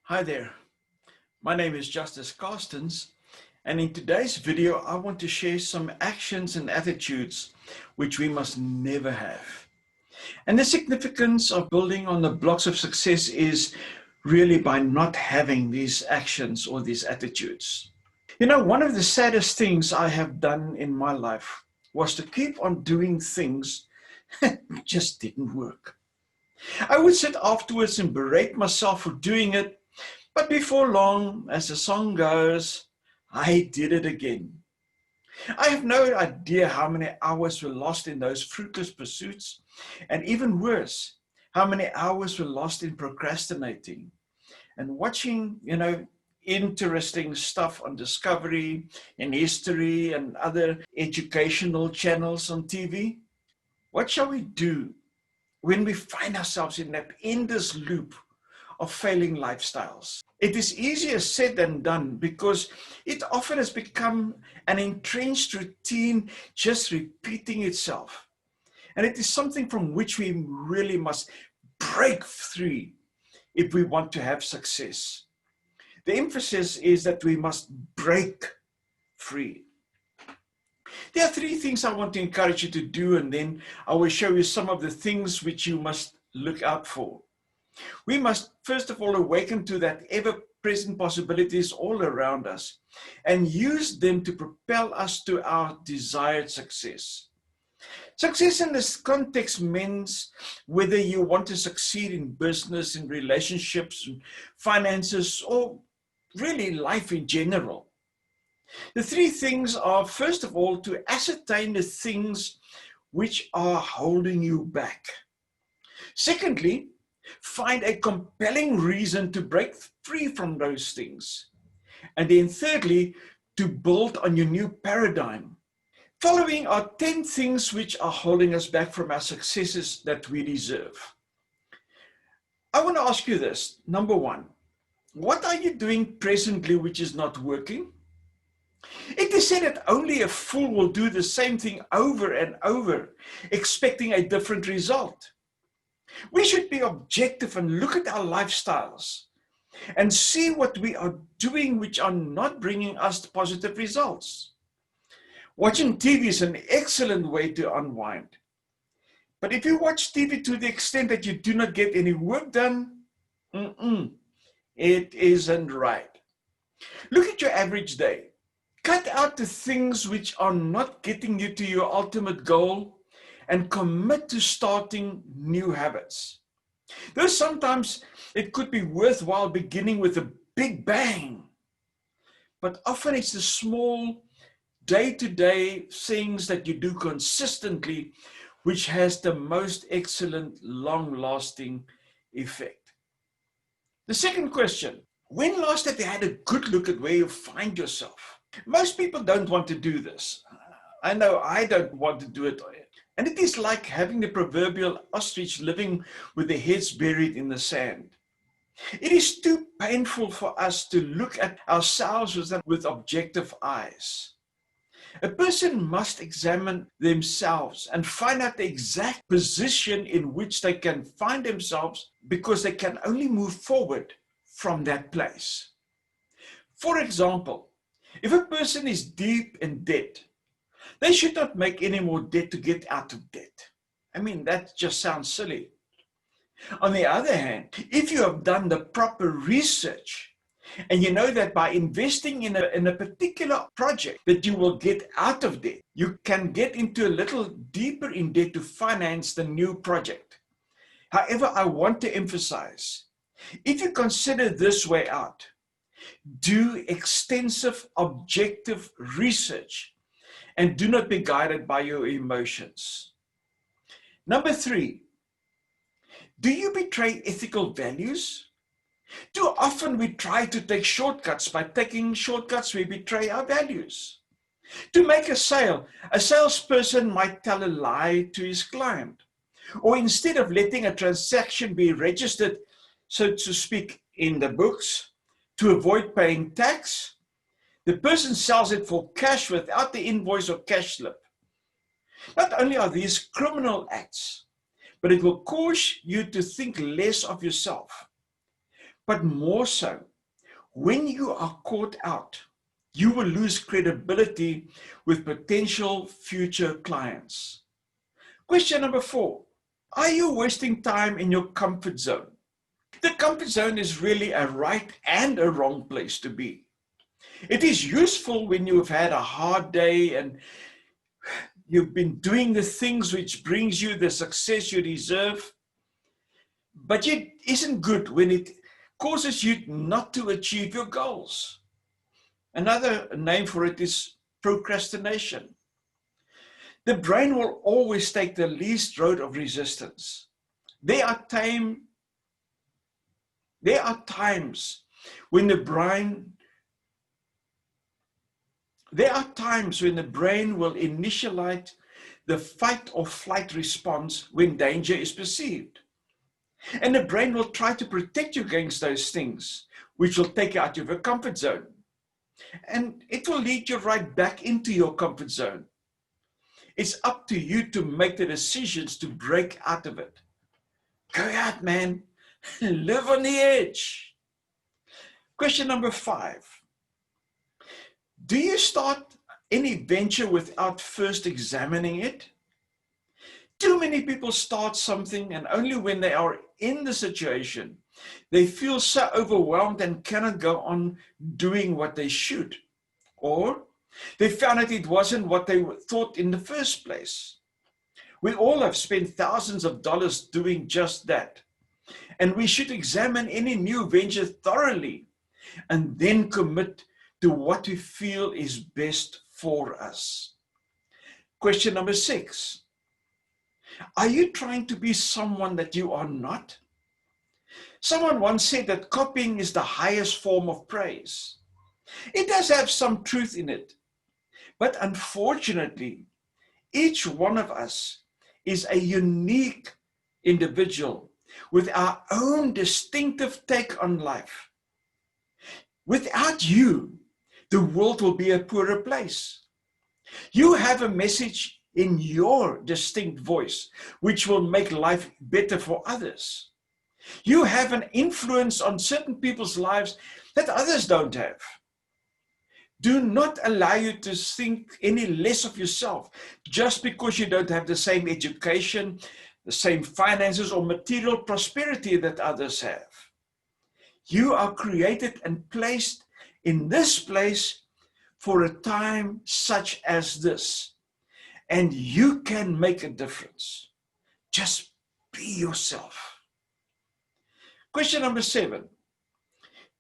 Hi there, my name is Justice Carstens, and in today's video I want to share some actions and attitudes which we must never have. And the significance of building on the blocks of success is really by not having these actions or these attitudes. You know, one of the saddest things I have done in my life was to keep on doing things that just didn't work. I would sit afterwards and berate myself for doing it. But before long, as the song goes, I did it again. I have no idea how many hours were lost in those fruitless pursuits, and even worse, how many hours were lost in procrastinating and watching, interesting stuff on Discovery and History and other educational channels on TV. What shall we do when we find ourselves in that endless loop of failing lifestyles? It is easier said than done because it often has become an entrenched routine, just repeating itself. And it is something from which we really must break free if we want to have success. The emphasis is that we must break free. There are three things I want to encourage you to do, and then I will show you some of the things which you must look out for. We must, first of all, awaken to that ever-present possibilities all around us and use them to propel us to our desired success. Success in this context means whether you want to succeed in business, in relationships, in finances, or really life in general. The three things are, first of all, to ascertain the things which are holding you back. Secondly, find a compelling reason to break free from those things. And then thirdly, to build on your new paradigm. Following are 10 things which are holding us back from our successes that we deserve. I want to ask you this. Number one, what are you doing presently which is not working? It is said that only a fool will do the same thing over and over, expecting a different result. We should be objective and look at our lifestyles and see what we are doing which are not bringing us positive results. Watching TV is an excellent way to unwind. But if you watch TV to the extent that you do not get any work done, it isn't right. Look at your average day. Cut out the things which are not getting you to your ultimate goal and commit to starting new habits. Though sometimes it could be worthwhile beginning with a big bang, but often it's the small day-to-day things that you do consistently which has the most excellent long-lasting effect. The second question, when last have you had a good look at where you find yourself? Most people don't want to do this. I know I don't want to do it. And it is like having the proverbial ostrich living with their heads buried in the sand. It is too painful for us to look at ourselves with objective eyes. A person must examine themselves and find out the exact position in which they can find themselves, because they can only move forward from that place. For example, if a person is deep in debt, they should not make any more debt to get out of debt. I mean, that just sounds silly. On the other hand, if you have done the proper research and you know that by investing in a particular project that you will get out of debt, you can get into a little deeper in debt to finance the new project. However, I want to emphasize, if you consider this way out, do extensive objective research and do not be guided by your emotions. Number three, do you betray ethical values? Too often we try to take shortcuts. By taking shortcuts, we betray our values. To make a sale, a salesperson might tell a lie to his client. Or instead of letting a transaction be registered, so to speak, in the books, to avoid paying tax, the person sells it for cash without the invoice or cash slip. Not only are these criminal acts, but it will cause you to think less of yourself. But more so, when you are caught out, you will lose credibility with potential future clients. Question number 4. Are you wasting time in your comfort zone? The comfort zone is really a right and a wrong place to be. It is useful when you've had a hard day and you've been doing the things which brings you the success you deserve, but it isn't good when it causes you not to achieve your goals. Another name for it is procrastination. The brain will always take the least road of resistance. There are times when the brain will initiate the fight or flight response when danger is perceived. And the brain will try to protect you against those things, which will take you out of your comfort zone. And it will lead you right back into your comfort zone. It's up to you to make the decisions to break out of it. Go out, man. Live on the edge. Question number 5. Do you start any venture without first examining it? Too many people start something and only when they are in the situation, they feel so overwhelmed and cannot go on doing what they should. Or they found that it wasn't what they thought in the first place. We all have spent thousands of dollars doing just that. And we should examine any new venture thoroughly and then commit to what we feel is best for us. Question number 6. Are you trying to be someone that you are not? Someone once said that copying is the highest form of praise. It does have some truth in it, but unfortunately, each one of us is a unique individual with our own distinctive take on life. Without you, the world will be a poorer place. You have a message in your distinct voice, which will make life better for others. You have an influence on certain people's lives that others don't have. Do not allow you to think any less of yourself just because you don't have the same education, the same finances or material prosperity that others have. You are created and placed in this place for a time such as this. And you can make a difference. Just be yourself. Question number 7.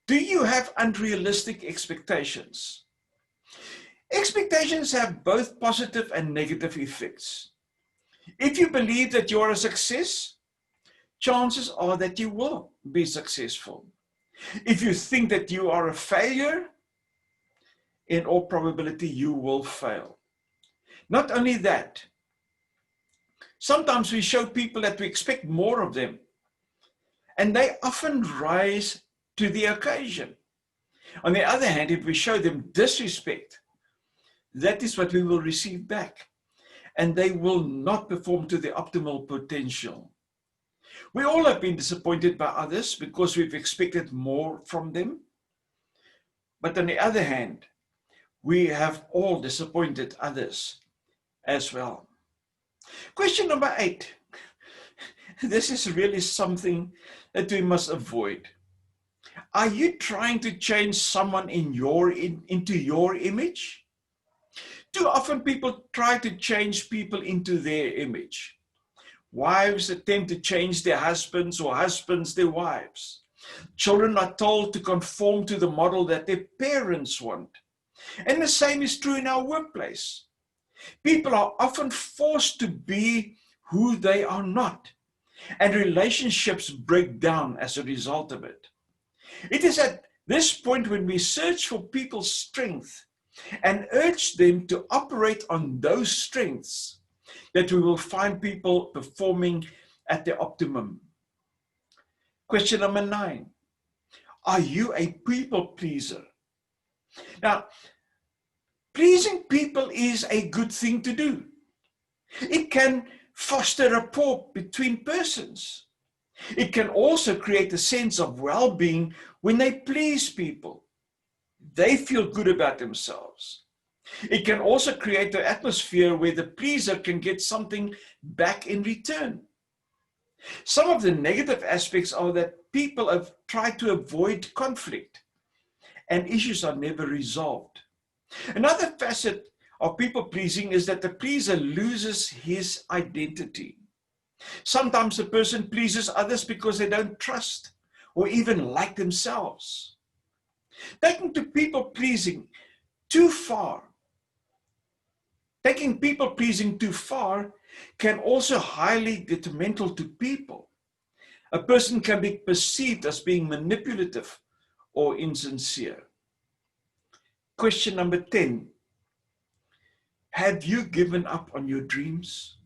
Do you have unrealistic expectations? Expectations have both positive and negative effects. If you believe that you are a success, chances are that you will be successful. If you think that you are a failure, in all probability you will fail. Not only that, sometimes we show people that we expect more of them, and they often rise to the occasion. On the other hand, if we show them disrespect, that is what we will receive back, and they will not perform to their optimal potential. We all have been disappointed by others because we've expected more from them. But on the other hand, we have all disappointed others as well. Question number 8. This is really something that we must avoid. Are you trying to change someone into your image? Too often people try to change people into their image. Wives attempt to change their husbands or husbands their wives. Children are told to conform to the model that their parents want. And the same is true in our workplace. People are often forced to be who they are not, and relationships break down as a result of it. It is at this point when we search for people's strength and urge them to operate on those strengths that we will find people performing at their optimum. Question number 9. Are you a people pleaser? Now, pleasing people is a good thing to do. It can foster rapport between persons. It can also create a sense of well-being when they please people. They feel good about themselves. It can also create an atmosphere where the pleaser can get something back in return. Some of the negative aspects are that people have tried to avoid conflict and issues are never resolved. Another facet of people pleasing is that the pleaser loses his identity. Sometimes a person pleases others because they don't trust or even like themselves. Taking people pleasing too far can also highly detrimental to people. A person can be perceived as being manipulative or insincere. Question number 10. Have you given up on your dreams?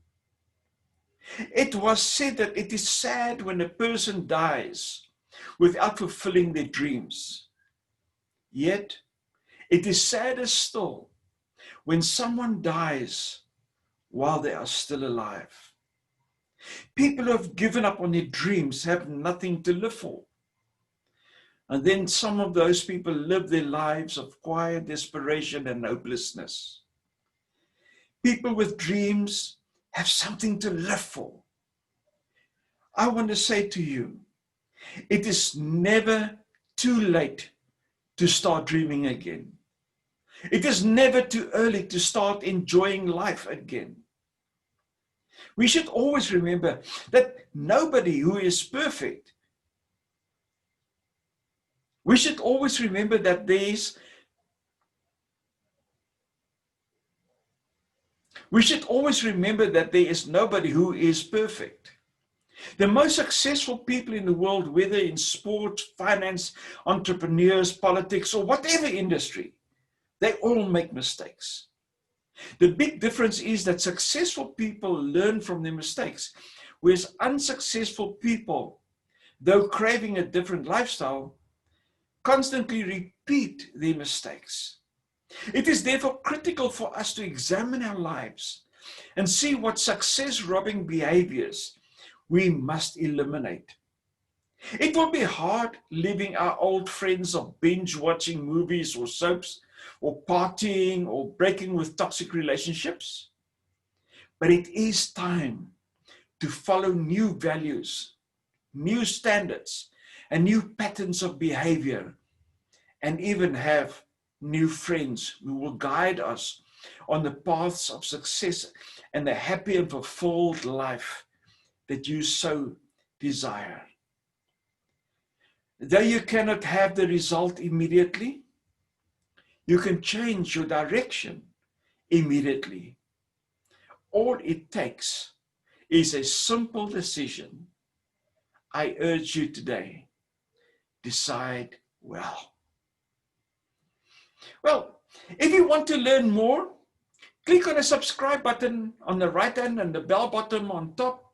It was said that it is sad when a person dies without fulfilling their dreams. Yet, it is sadder still when someone dies while they are still alive. People who have given up on their dreams have nothing to live for. And then some of those people live their lives of quiet desperation and hopelessness. People with dreams have something to live for. I want to say to you, it is never too late to start dreaming again. It is never too early to start enjoying life again. We should always remember that nobody who is perfect. We should always remember that there is nobody who is perfect. The most successful people in the world, whether in sport, finance, entrepreneurs, politics, or whatever industry, they all make mistakes. The big difference is that successful people learn from their mistakes, whereas unsuccessful people, though craving a different lifestyle, constantly repeat their mistakes. It is therefore critical for us to examine our lives and see what success-robbing behaviors we must eliminate. It will be hard leaving our old friends of binge-watching movies or soaps, or partying, or breaking with toxic relationships. But it is time to follow new values, new standards, and new patterns of behavior, and even have new friends who will guide us on the paths of success and the happy and fulfilled life that you so desire. Though you cannot have the result immediately, you can change your direction immediately. All it takes is a simple decision. I urge you today, decide well. Well, if you want to learn more, click on the subscribe button on the right hand and the bell button on top,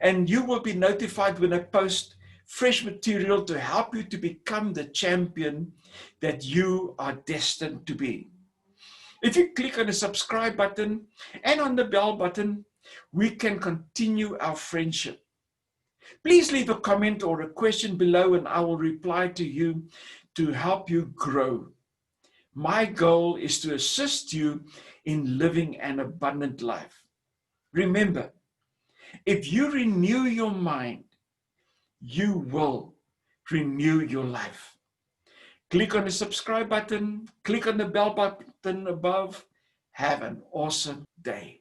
and you will be notified when I post fresh material to help you to become the champion that you are destined to be. If you click on the subscribe button and on the bell button, we can continue our friendship. Please leave a comment or a question below and I will reply to you to help you grow. My goal is to assist you in living an abundant life. Remember, if you renew your mind, you will renew your life. Click on the subscribe button, click on the bell button above. Have an awesome day.